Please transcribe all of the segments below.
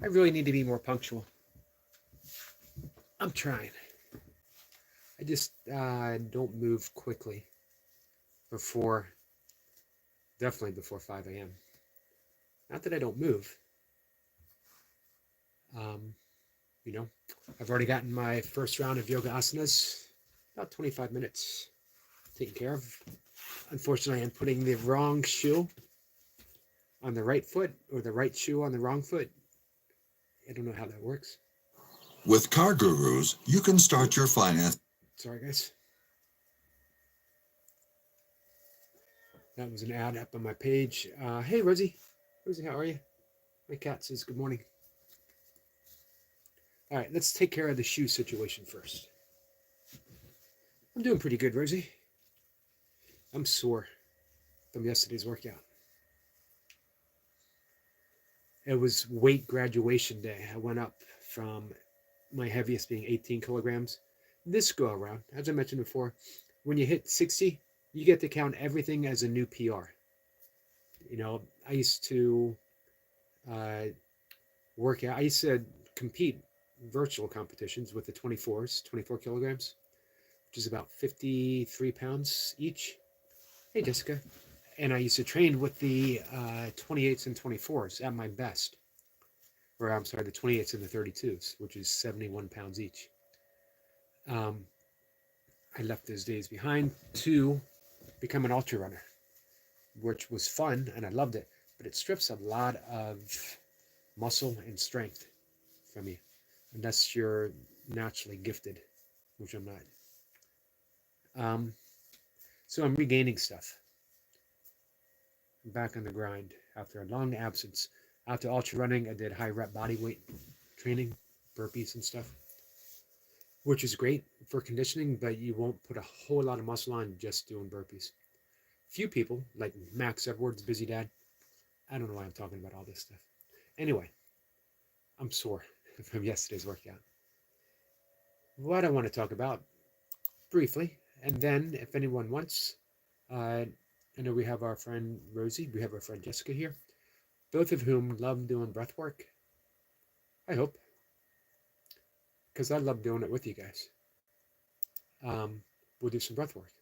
I really need to be more punctual. I'm trying. I just don't move quickly before, definitely before 5 a.m. Not that I don't move. Um, you know, I've already gotten my first round of yoga asanas, about 25 minutes taken care of. Unfortunately, I'm putting the wrong shoe on the right foot or the right shoe on the wrong foot. I don't know how that works. With Car Gurus, you can Oh, start your finance. sorry, guys. That was an ad up on my page. Hey, Rosie. Rosie, how are you? My cat says good morning. All right, let's take care of the shoe situation first. I'm doing pretty good, Rosie. I'm sore from yesterday's workout. It was weight graduation day. I went up from my heaviest being 18 kilograms. This go around, as I mentioned before, when you hit 60, you get to count everything as a new PR. I used to uh, work out. I used to compete virtual competitions with the 24s, 24 kilograms, which is about 53 pounds each. Hey, Jessica. And I used to train with the 28s and 24s at my best. Or I'm sorry, the 28s and the 32s, which is 71 pounds each. Um, I left those days behind to become an ultra runner, which was fun and I loved it, but it strips a lot of muscle and strength from you, unless you're naturally gifted, which I'm not. Um, so I'm regaining stuff. I'm back on the grind after a long absence. After ultra running, I did high rep body weight training, burpees and stuff, which is great for conditioning, but you won't put a whole lot of muscle on just doing burpees. Few people, like Max Edwards, Busy Dad, I don't know why I'm talking about all this stuff. Anyway, I'm sore from yesterday's workout. What I want to talk about briefly, and then if anyone wants, uh, I know we have our friend Rosie, we have our friend Jessica here, both of whom love doing breath work. I hope, because I love doing it with you guys. Um, we'll do some breath work.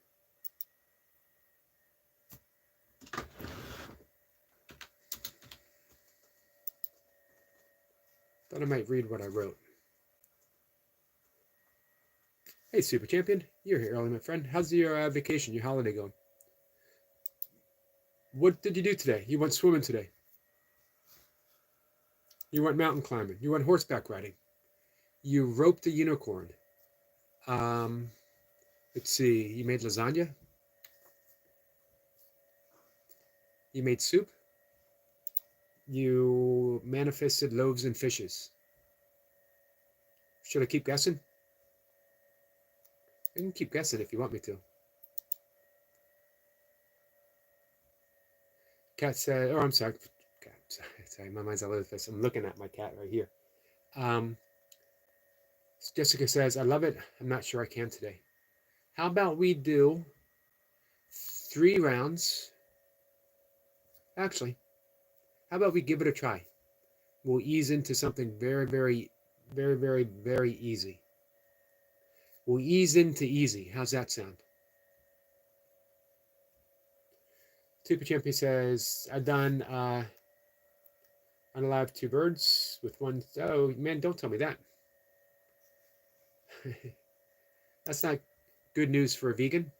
Thought I might read what I wrote. Hey, Super Champion, you're here early, my friend. How's your vacation, your holiday going? What did you do today? You went swimming today. You went mountain climbing. You went horseback riding. You roped a unicorn. Um, let's see. You made lasagna. You made soup. You manifested loaves and fishes. Should I keep guessing? I can keep guessing if you want me to. Cat said, oh, I'm sorry. Cat, sorry, my mind's all over the place. I'm looking at my cat right here. Um, Jessica says, I love it. I'm not sure I can today. How about we do 3 rounds? Actually, how about we give it a try? We'll ease into something very, very, very, very, very easy. We'll ease into easy. How's that sound? Super Champion says, I've done unalive 2 birds with one. Oh, man, don't tell me that. That's not good news for a vegan.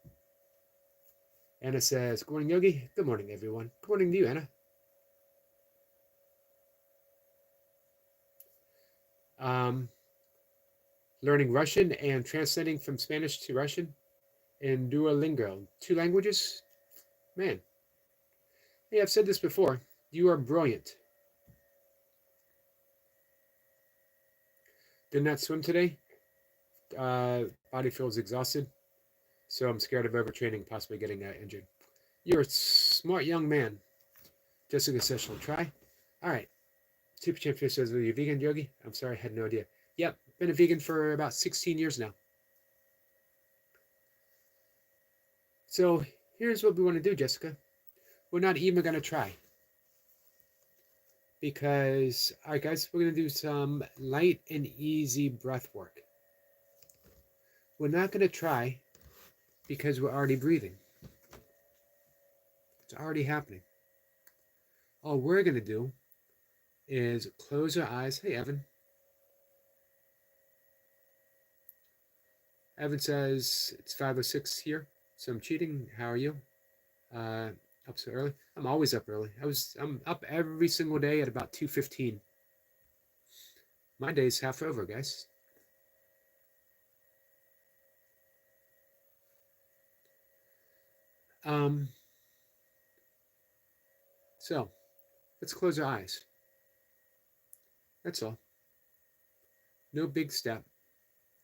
Anna says, good morning, Yogi. Good morning, everyone. Good morning to you, Anna. Um, Learning Russian and translating from Spanish to Russian in Duolingo. 2 languages? Man. Hey, I've said this before. You are brilliant. Did not swim today. Body feels exhausted. So I'm scared of overtraining, possibly getting injured. You're a smart young man. Jessica says she'll try. All right. Super Champion says, are you vegan, Yogi? I'm sorry, I had no idea. Yep, been a vegan for about 16 years now. So here's what we want to do, Jessica. We're not even going to try. because, all right, guys, we're going to do some light and easy breath work. We're not going to try because we're already breathing. It's already happening. All we're going to do is close our eyes. Hey, Evan. Evan says it's 5:06 here, so I'm cheating. How are you? Uh, up so early? I'm always up early. I'm up every single day at about 2:15. My day's half over, guys. Um, so let's close our eyes. That's all. No big step,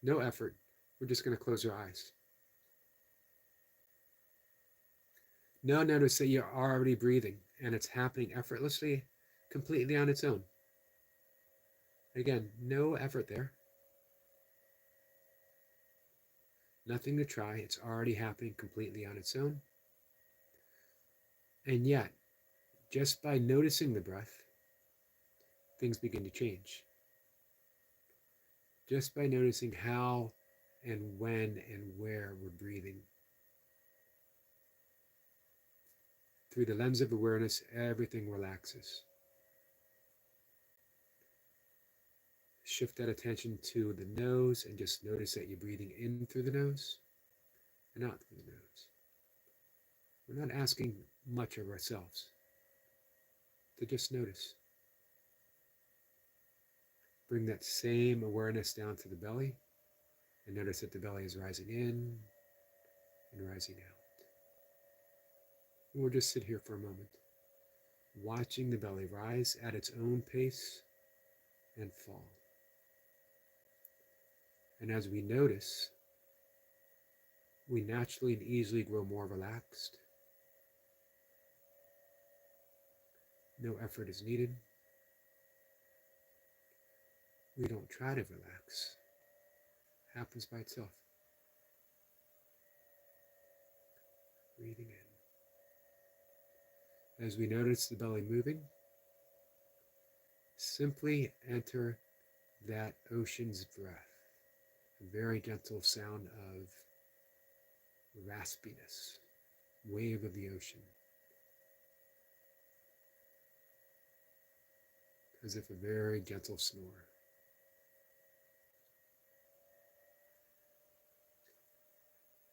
no effort. We're just going to close our eyes. Now notice that you're already breathing and it's happening effortlessly, completely on its own. Again, no effort there. Nothing to try. It's already happening completely on its own. And yet, just by noticing the breath, things begin to change. Just by noticing how and when and where we're breathing. Through the lens of awareness, everything relaxes. Shift that attention to the nose and just notice that you're breathing in through the nose and out through the nose. We're not asking much of ourselves, to just notice. Bring that same awareness down to the belly and notice that the belly is rising in and rising out. And we'll just sit here for a moment, watching the belly rise at its own pace and fall. And as we notice, we naturally and easily grow more relaxed. No effort is needed. We don't try to relax. It happens by itself. Breathing in. As we notice the belly moving, simply enter that ocean's breath. A very gentle sound of raspiness, wave of the ocean. As if a very gentle snore.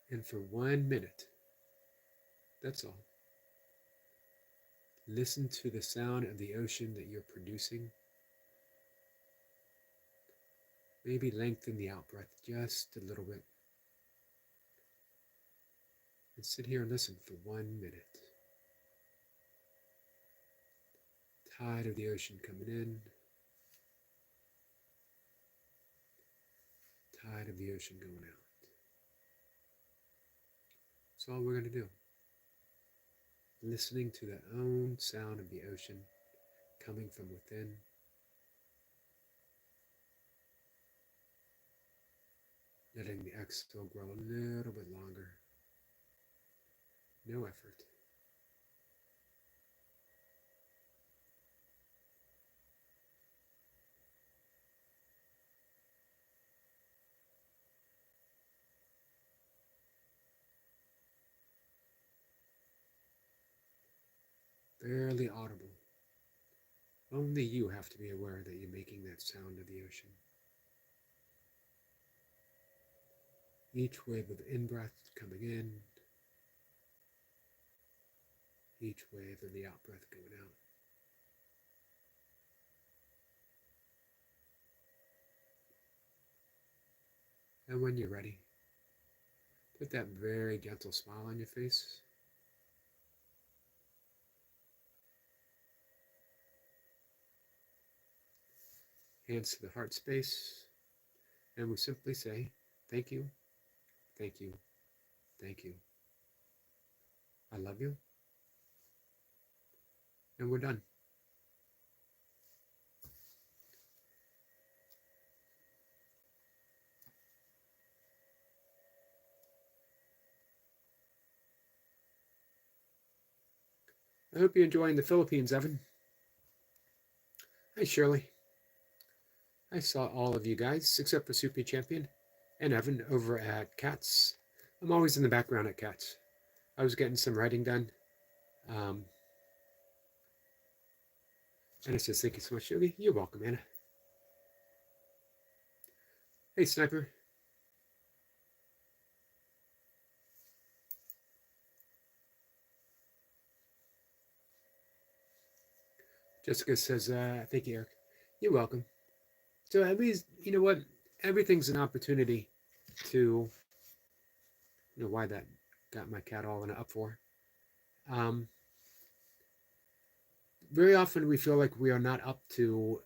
And for 1 minute, that's all. Listen to the sound of the ocean that you're producing. Maybe lengthen the out breath just a little bit. And sit here and listen for 1 minute. Tide of the ocean coming in. Tide of the ocean going out. That's all we're going to do. Listening to the own sound of the ocean coming from within. Letting the exhale grow a little bit longer. No effort. Barely audible. Only you have to be aware that you're making that sound of the ocean. Each wave of in-breath coming in. Each wave of the out-breath going out. And when you're ready, put that very gentle smile on your face. Hands to the heart space. And we simply say, thank you, thank you, thank you. I love you. And we're done. I hope you're enjoying the Philippines, Evan. Hi, Shirley. I saw all of you guys except for Soupy Champion and Evan over at Cats. I'm always in the background at Cats. I was getting some writing done. Um, and it says, thank you so much, Yogi. You're welcome, Anna. Hey, Sniper. Jessica says, thank you, Eric. You're welcome. So at least, you know what? Everything's an opportunity to, why that got my cat all in an uproar. Um, very often we feel like we are not up to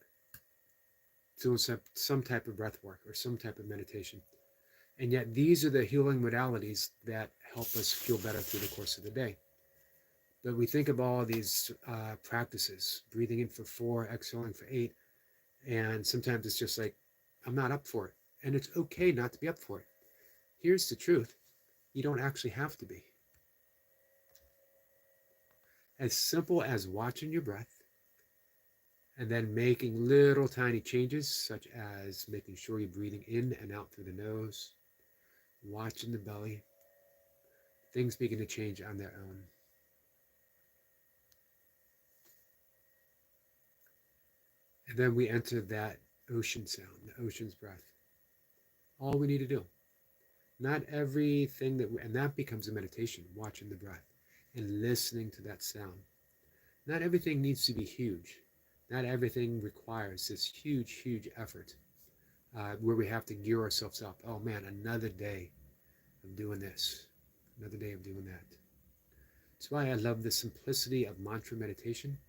doing some type of breath work or some type of meditation. And yet these are the healing modalities that help us feel better through the course of the day. But we think of all these practices, breathing in for 4, exhaling for 8, and sometimes it's just like, I'm not up for it. And it's okay not to be up for it. Here's the truth. You don't actually have to be. As simple as watching your breath and then making little tiny changes, such as making sure you're breathing in and out through the nose, watching the belly, things begin to change on their own. And then we enter that ocean sound, the ocean's breath. All we need to do. Not everything and that becomes a meditation, watching the breath and listening to that sound. Not everything needs to be huge. Not everything requires this huge, huge effort where we have to gear ourselves up. Oh man, another day of doing this, another day of doing that. That's why I love the simplicity of mantra meditation.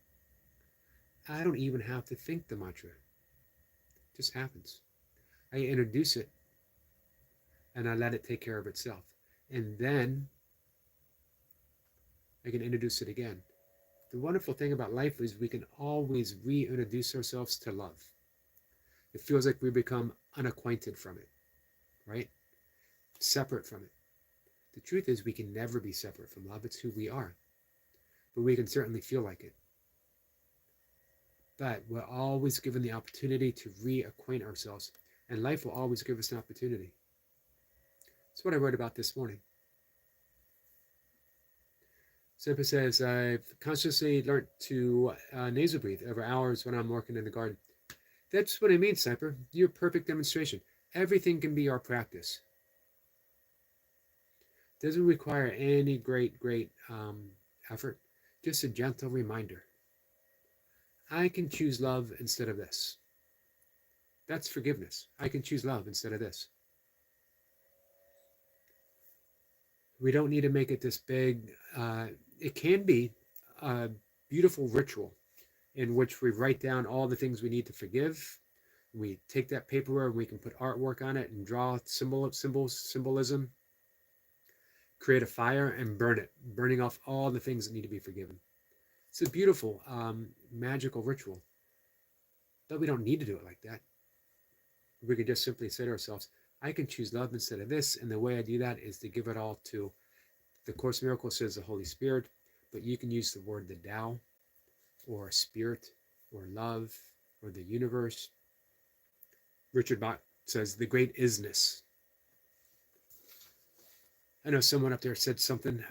I don't even have to think the mantra, it just happens. I introduce it and I let it take care of itself. And then I can introduce it again. The wonderful thing about life is we can always reintroduce ourselves to love. It feels like we become unacquainted from it, right? Separate from it. The truth is we can never be separate from love. It's who we are. But we can certainly feel like it. But we're always given the opportunity to reacquaint ourselves. And life will always give us an opportunity. That's what I wrote about this morning. Simpa says, I've consciously learned to nasal breathe over hours when I'm working in the garden. That's what I mean, Sniper. You're a perfect demonstration. Everything can be our practice. Doesn't require any great effort. Just a gentle reminder. I can choose love instead of this. That's forgiveness. I can choose love instead of this. We don't need to make it this big. It can be a beautiful ritual in which we write down all the things we need to forgive. We take that paper and we can put artwork on it and draw symbolism, create a fire and burn it, burning off all the things that need to be forgiven. It's a beautiful, magical ritual. But we don't need to do it like that. We can just simply say to ourselves, I can choose love instead of this. And the way I do that is to give it all to, the Course in Miracles says the Holy Spirit, but you can use the word the Tao, or spirit, or love, or the universe. Richard Bach says the great isness. I know someone up there said something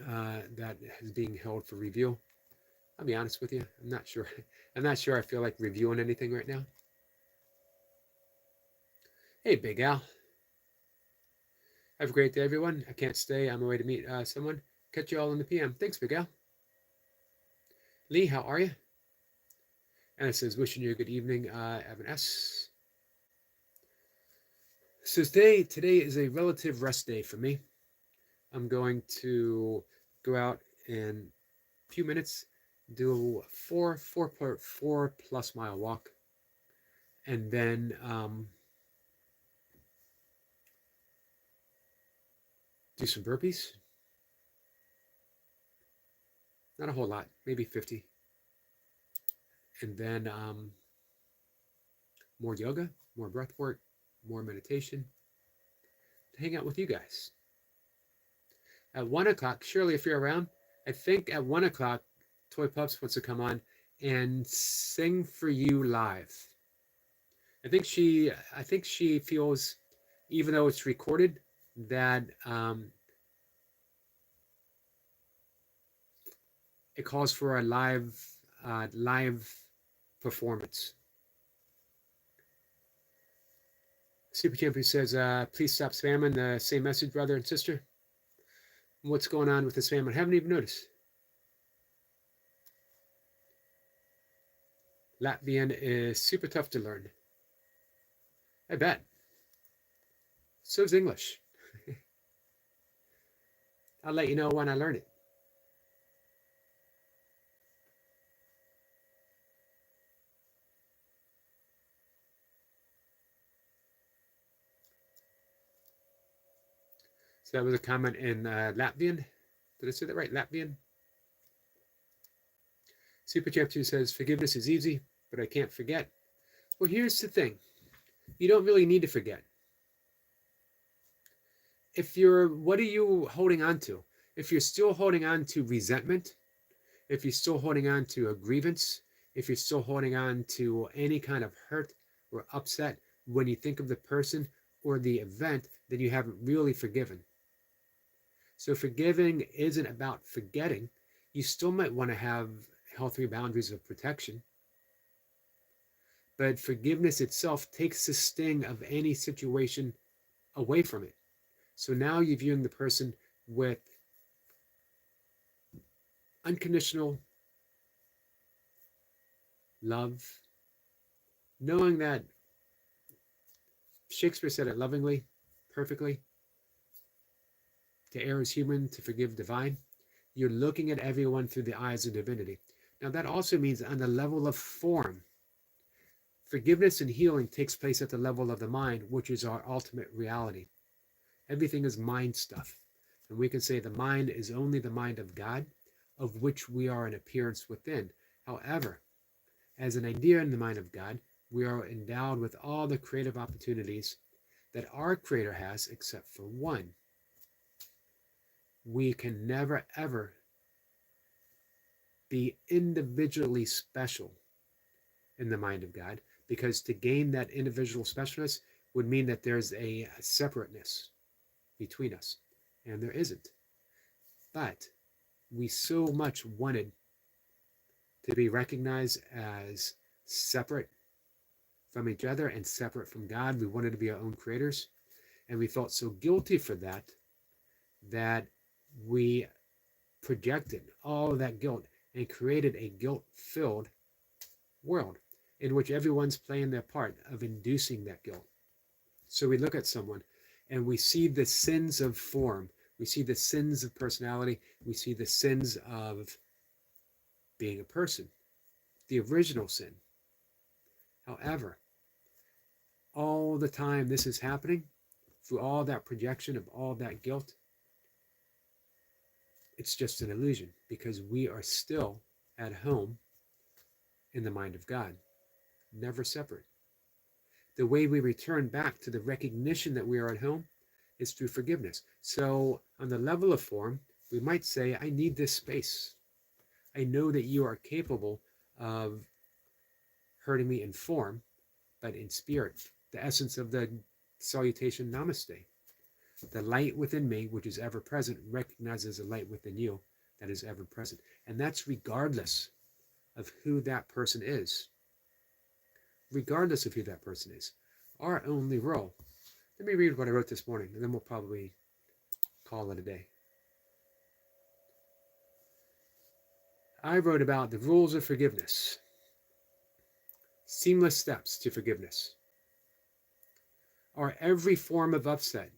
that is being held for review. I'll be honest with you, I'm not sure. I'm not sure I feel like reviewing anything right now. Hey, Big Al. Have a great day, everyone. I can't stay. I'm away to meet someone. Catch you all in the PM. Thanks, Big Al. Lee, how are you? And it says, wishing you a good evening, Evan S. So today is a relative rest day for me. I'm going to go out in a few minutes, do a 4+ mile walk, and then do some burpees. Not a whole lot, maybe 50. And then more yoga, more breath work, more meditation, to hang out with you guys. At 1 o'clock, Shirley, if you're around, I think at 1 o'clock, Toy Pups wants to come on and sing for you live. I think she feels, even though it's recorded, that it calls for a live performance. Super Champion says, please stop spamming the same message, brother and sister. What's going on with the spam? I haven't even noticed. Latvian is super tough to learn. I bet. So is English. I'll let you know when I learn it. So that was a comment in Latvian. Did I say that right? Latvian? Super Champion says, forgiveness is easy, but I can't forget. Well, here's the thing. You don't really need to forget. What are you holding on to? If you're still holding on to resentment, if you're still holding on to a grievance, if you're still holding on to any kind of hurt or upset when you think of the person or the event, then you haven't really forgiven. So forgiving isn't about forgetting. You still might want to have healthy boundaries of protection. But forgiveness itself takes the sting of any situation away from it. So now you're viewing the person with unconditional love, knowing that Shakespeare said it lovingly, perfectly. To err is human, to forgive divine. You're looking at everyone through the eyes of divinity. Now, that also means on the level of form, forgiveness and healing takes place at the level of the mind, which is our ultimate reality. Everything is mind stuff. And we can say the mind is only the mind of God, of which we are an appearance within. However, as an idea in the mind of God, we are endowed with all the creative opportunities that our Creator has, except for one. We can never, ever be individually special in the mind of God, because to gain that individual specialness would mean that there's a separateness between us, and there isn't. But we so much wanted to be recognized as separate from each other and separate from God. We wanted to be our own creators, and we felt so guilty for that that we projected all of that guilt and created a guilt-filled world in which everyone's playing their part of inducing that guilt. So we look at someone and we see the sins of form, we see the sins of personality, we see the sins of being a person, the original sin. However, all the time this is happening, through all that projection of all that guilt, it's just an illusion, because we are still at home in the mind of God, never separate. The way we return back to the recognition that we are at home is through forgiveness. So on the level of form, we might say, I need this space. I know that you are capable of hurting me in form, but in spirit. The essence of the salutation, namaste. The light within me, which is ever present, recognizes the light within you that is ever present. And that's regardless of who that person is. Regardless of who that person is. Our only role. Let me read what I wrote this morning, and then we'll probably call it a day. I wrote about the rules of forgiveness. Seamless steps to forgiveness. Our every form of upset,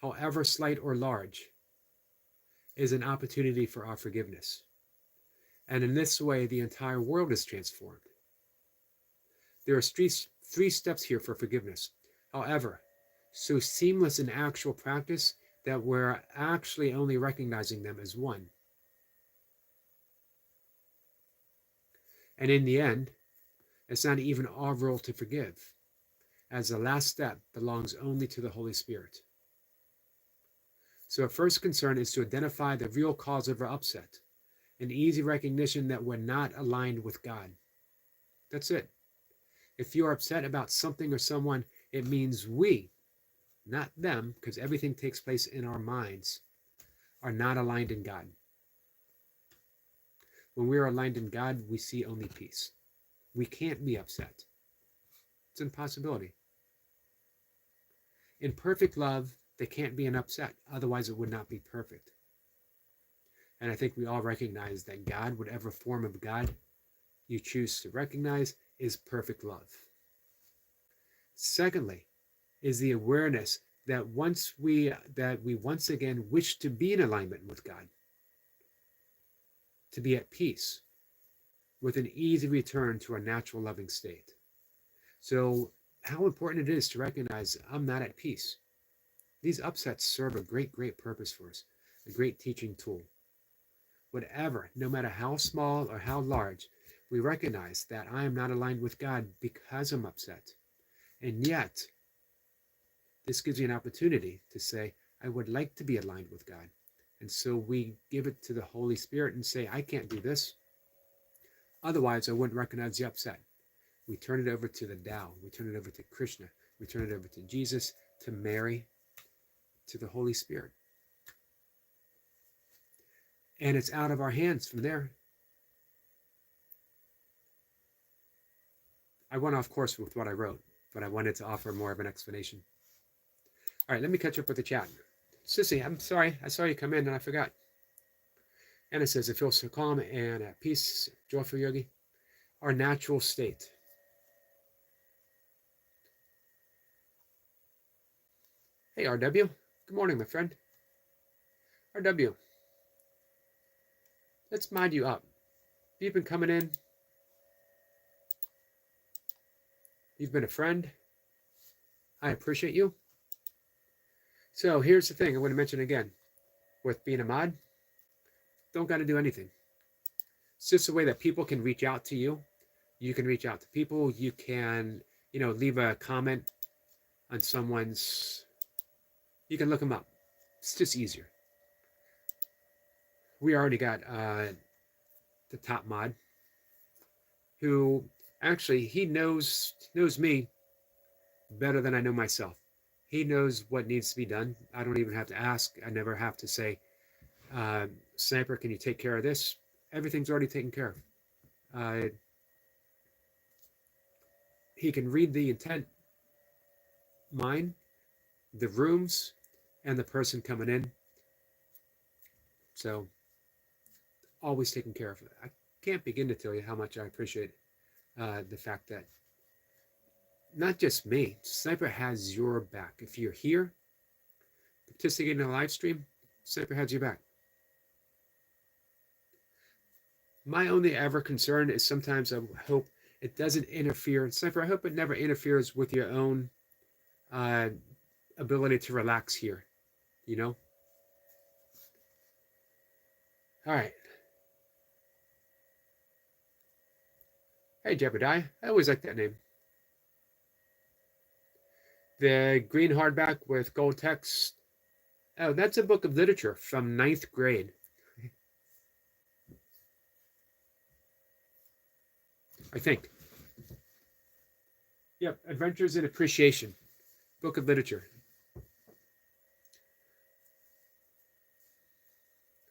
however slight or large, is an opportunity for our forgiveness. And in this way, the entire world is transformed. There are three steps here for forgiveness. However, so seamless in actual practice that we're actually only recognizing them as one. And in the end, it's not even our role to forgive, as the last step belongs only to the Holy Spirit. So our first concern is to identify the real cause of our upset. An easy recognition that we're not aligned with God. That's it. If you're upset about something or someone, it means we, not them, because everything takes place in our minds, are not aligned in God. When we are aligned in God, we see only peace. We can't be upset. It's an impossibility. In perfect love, there can't be an upset. Otherwise, it would not be perfect. And I think we all recognize that God, whatever form of God you choose to recognize, is perfect love. Secondly, is the awareness that we once again wish to be in alignment with God, to be at peace, with an easy return to our natural loving state. So, how important it is to recognize I'm not at peace. These upsets serve a great, great purpose for us, a great teaching tool. Whatever, no matter how small or how large, we recognize that I am not aligned with God because I'm upset. And yet, this gives you an opportunity to say, I would like to be aligned with God. And so we give it to the Holy Spirit and say, I can't do this. Otherwise, I wouldn't recognize the upset. We turn it over to the Tao. We turn it over to Krishna. We turn it over to Jesus, to Mary, to the Holy Spirit. And it's out of our hands from there. I went off course with what I wrote, but I wanted to offer more of an explanation. All right, let me catch up with the chat. Sissy, I'm sorry. I saw you come in and I forgot. Anna says, it feels so calm and at peace, joyful Yogi. Our natural state. Hey, RW. Good morning, my friend. RW. Let's mod you up. You've been coming in. You've been a friend. I appreciate you. So here's the thing I'm going to mention again. With being a mod, don't got to do anything. It's just a way that people can reach out to you. You can reach out to people. You can, leave a comment on someone's. You can look them up. It's just easier. We already got the top mod, who actually he knows me better than I know myself. He knows what needs to be done. I don't even have to ask. I never have to say, Sniper, can you take care of this? Everything's already taken care of. He can read the intent, mine, the rooms, and the person coming in. So, always taken care of. I can't begin to tell you how much I appreciate the fact that not just me, Sniper has your back. If you're here, participating in a live stream, Sniper has your back. My only ever concern is sometimes I hope it doesn't interfere. Sniper, I hope it never interferes with your own ability to relax here, All right. Hey, Jebediah. I always like that name. The green hardback with gold text. Oh, that's a book of literature from 9th grade. I think. Yep, Adventures in Appreciation. Book of literature.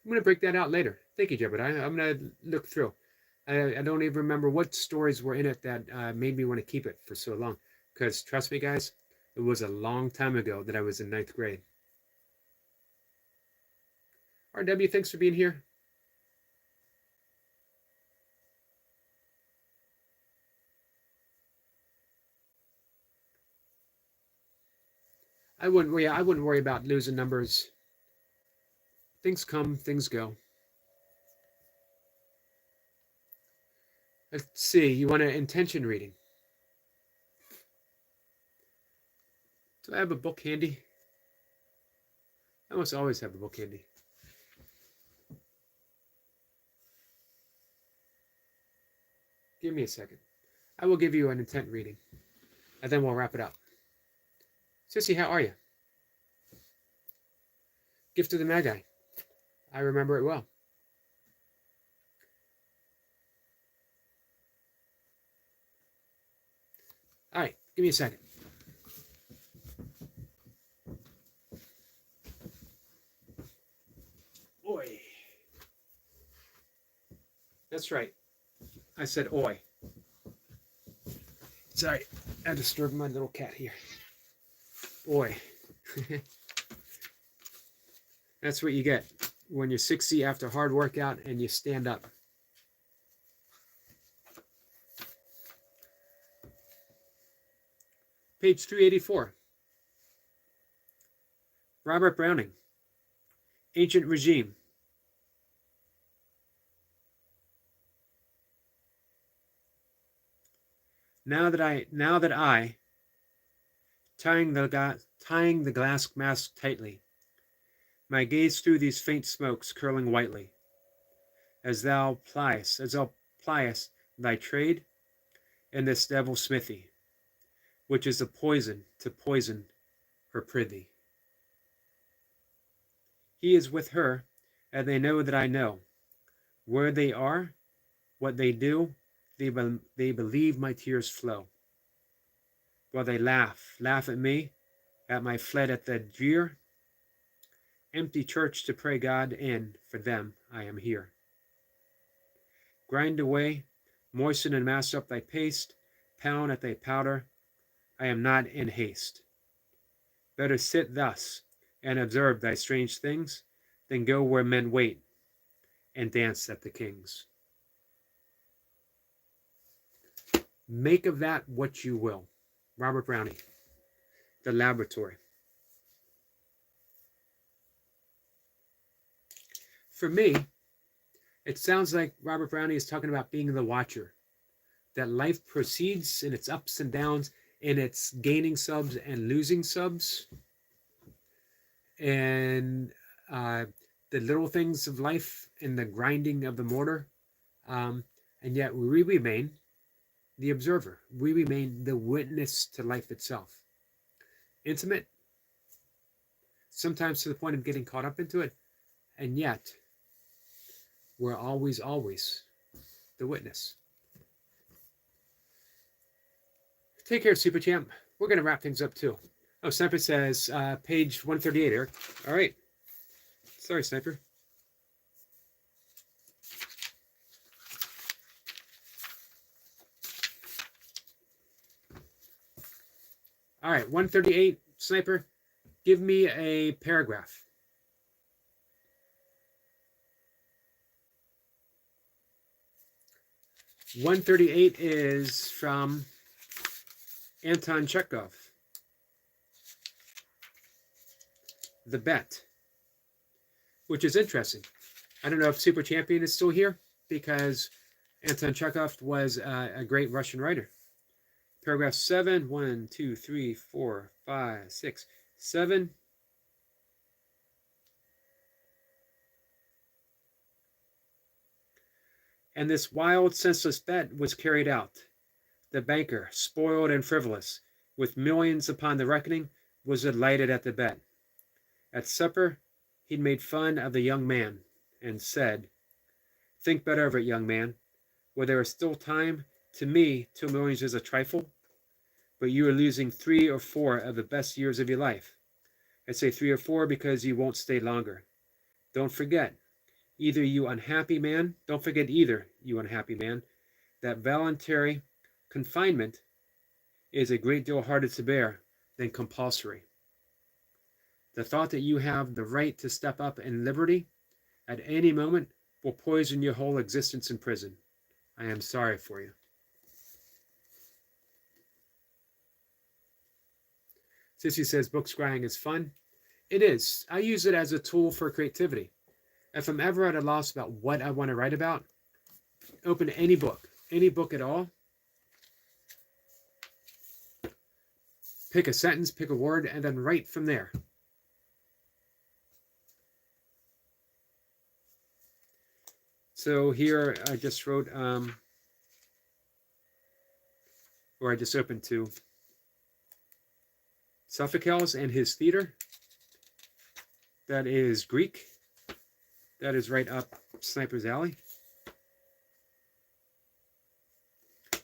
I'm going to break that out later. Thank you, Jebediah. I'm going to look through. I don't even remember what stories were in it that made me want to keep it for so long. Because trust me, guys, it was a long time ago that I was in 9th grade. RW, thanks for being here. I wouldn't worry about losing numbers. Things come, things go. Let's see. You want an intention reading? Do I have a book handy? I must always have a book handy. Give me a second. I will give you an intent reading, and then we'll wrap it up. Sissy, how are you? Gift of the Magi. I remember it well. All right, give me a second. Oi. That's right. I said oi. Sorry, I disturbed my little cat here. Oi. That's what you get when you're 60 after a hard workout and you stand up. Page 384. Robert Browning, Ancient Regime. Now that I, tying the glass mask tightly, my gaze through these faint smokes curling whitely, as thou pliest thy trade in this devil's smithy, which is a poison to poison her prithee. He is with her, and they know that I know where they are, what they do. They believe my tears flow, while they laugh at me, at my fled at the drear empty church to pray God in. For them I am here. Grind away, moisten and mass up thy paste, pound at thy powder. I am not in haste. Better sit thus and observe thy strange things than go where men wait and dance at the king's. Make of that what you will. Robert Browning, The Laboratory. For me, it sounds like Robert Browning is talking about being the watcher, that life proceeds in its ups and downs, in its gaining subs and losing subs, and the little things of life and the grinding of the mortar. And yet we remain the observer. We remain the witness to life itself. Intimate, sometimes to the point of getting caught up into it, and yet we're always the witness. Take care, Super Champ. We're going to wrap things up too. Oh, Sniper says, page 138, Eric. All right. Sorry, Sniper. All right, 138, Sniper. Give me a paragraph. (138) is from Anton Chekhov. The Bet, which is interesting. I don't know if Super Champion is still here, because Anton Chekhov was a great Russian writer. Paragraph 7, 1, 2, 3, 4, 5, 6, 7. And this wild, senseless bet was carried out. The banker, spoiled and frivolous, with millions upon the reckoning, was delighted at the bet. At supper, he'd made fun of the young man, and said, "Think better of it, young man. While there is still time, to me 2 millions is a trifle, but you are losing 3 or 4 of the best years of your life. I say 3 or 4 because you won't stay longer. Don't forget, either, you unhappy man, that voluntary confinement is a great deal harder to bear than compulsory. The thought that you have the right to step up in liberty at any moment will poison your whole existence in prison. I am sorry for you." Sissy says book scrying is fun. It is. I use it as a tool for creativity. If I'm ever at a loss about what I want to write about, open any book at all. Pick a sentence, pick a word, and then write from there. So here I just wrote, or I just opened to Sophocles and his theater. That is Greek. That is right up Sniper's alley.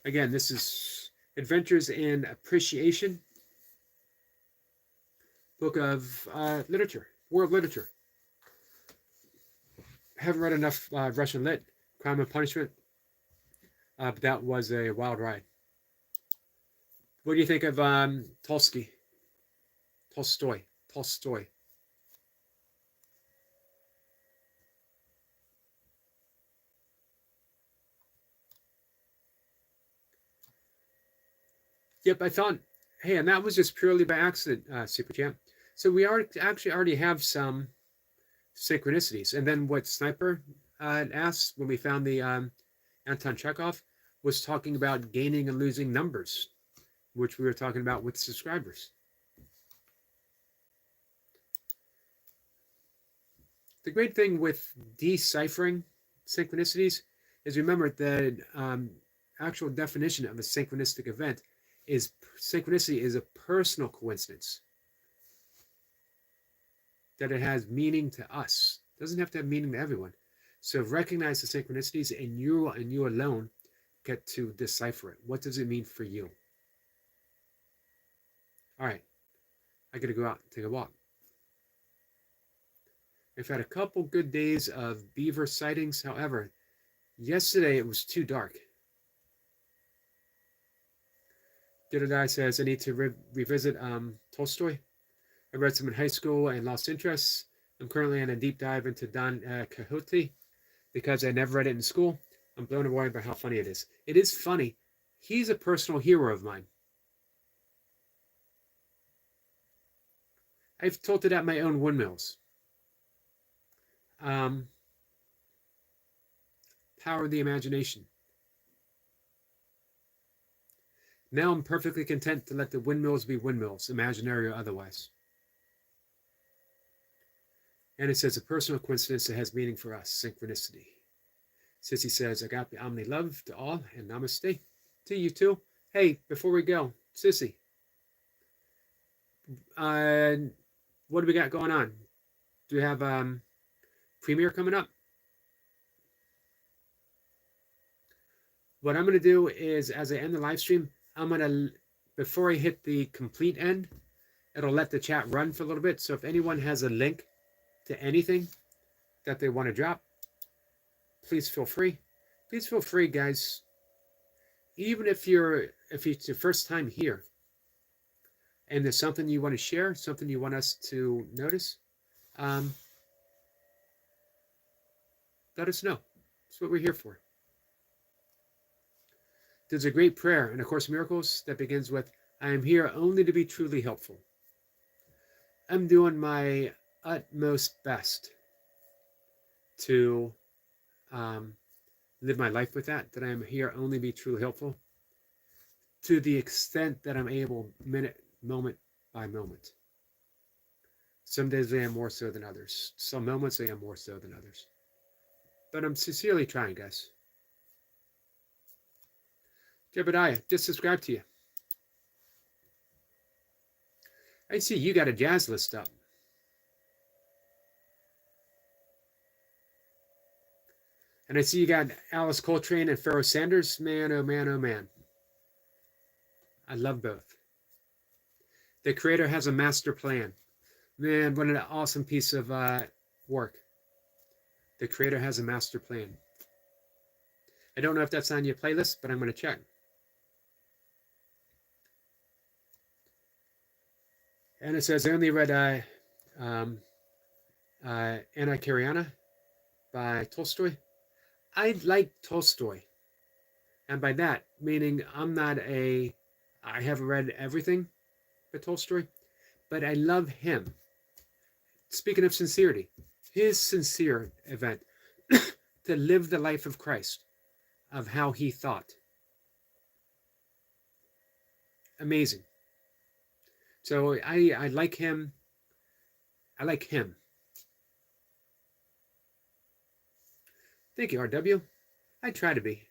Again, this is Adventures in Appreciation, book of literature, world literature. Haven't read enough Russian lit. Crime and Punishment, but that was a wild ride. What do you think of Tolstoy? Tolstoy. Tolstoy. Yep, I thought, hey, and that was just purely by accident, Super Champ. So we are actually already have some synchronicities. And then what Sniper asked when we found the Anton Chekhov was talking about gaining and losing numbers, which we were talking about with subscribers. The great thing with deciphering synchronicities is remember the actual definition of a synchronistic event is synchronicity is a personal coincidence. That it has meaning to us. It doesn't have to have meaning to everyone. So recognize the synchronicities and you alone get to decipher it. What does it mean for you? All right, I got to go out and take a walk. I've had a couple good days of beaver sightings. However, yesterday it was too dark. Didadai says I need to revisit Tolstoy. I read some in high school and lost interest. I'm currently in a deep dive into Don Quixote because I never read it in school. I'm blown away by how funny it is. It is funny. He's a personal hero of mine. I've tilted at my own windmills. Power of the imagination. Now I'm perfectly content to let the windmills be windmills, imaginary or otherwise. And it says a personal coincidence that has meaning for us, synchronicity. Sissy says, Agape Omni love to all and namaste to you too. Hey, before we go, Sissy, what do we got going on? Do we have premiere coming up? What I'm going to do is, as I end the live stream, I'm going to, before I hit the complete end, it'll let the chat run for a little bit. So if anyone has a link to anything that they want to drop, please feel free. Please feel free, guys. Even if it's your first time here and there's something you want to share, something you want us to notice, let us know. That's what we're here for. There's a great prayer in A Course in Miracles that begins with, I am here only to be truly helpful. I'm doing my utmost best to live my life with that I am here only to be truly helpful to the extent that I'm able, moment by moment. Some days I am more so than others. Some moments I am more so than others. But I'm sincerely trying, guys. Jebediah, just subscribe to you. I see you got a jazz list up. And I see you got Alice Coltrane and Pharoah Sanders. Man, oh man, oh man. I love both. The Creator has a master plan. Man, what an awesome piece of work. The Creator has a master plan. I don't know if that's on your playlist, but I'm going to check. And it says, I only read Anna Karenina by Tolstoy. I like Tolstoy. And by that, meaning I haven't read everything by Tolstoy, but I love him. Speaking of sincerity, his sincere event to live the life of Christ, of how he thought. Amazing. So I like him. I like him. Thank you, RW. I try to be.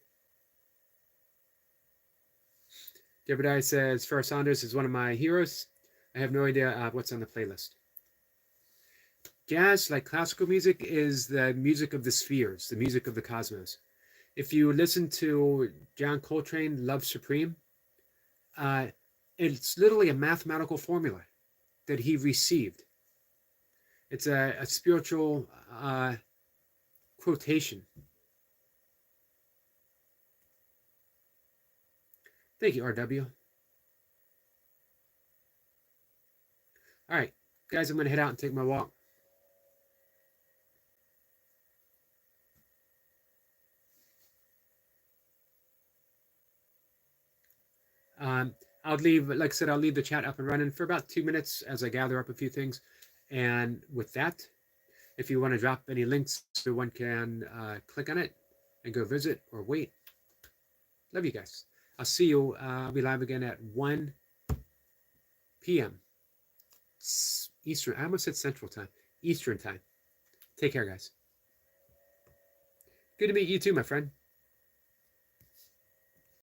Jebediah says, Pharoah Sanders is one of my heroes. I have no idea what's on the playlist. Jazz, like classical music, is the music of the spheres, the music of the cosmos. If you listen to John Coltrane, Love Supreme, Uh, it's literally a mathematical formula that he received. It's a spiritual quotation. Thank you, RW. All right, guys, I'm going to head out and take my walk. Um, I'll leave, like I said, I'll leave the chat up and running for about 2 minutes as I gather up a few things. And with that, if you want to drop any links, one can click on it and go visit or wait. Love you guys. I'll see you. I'll be live again at 1 p.m. Eastern. I almost said Central Time. Eastern Time. Take care, guys. Good to meet you too, my friend.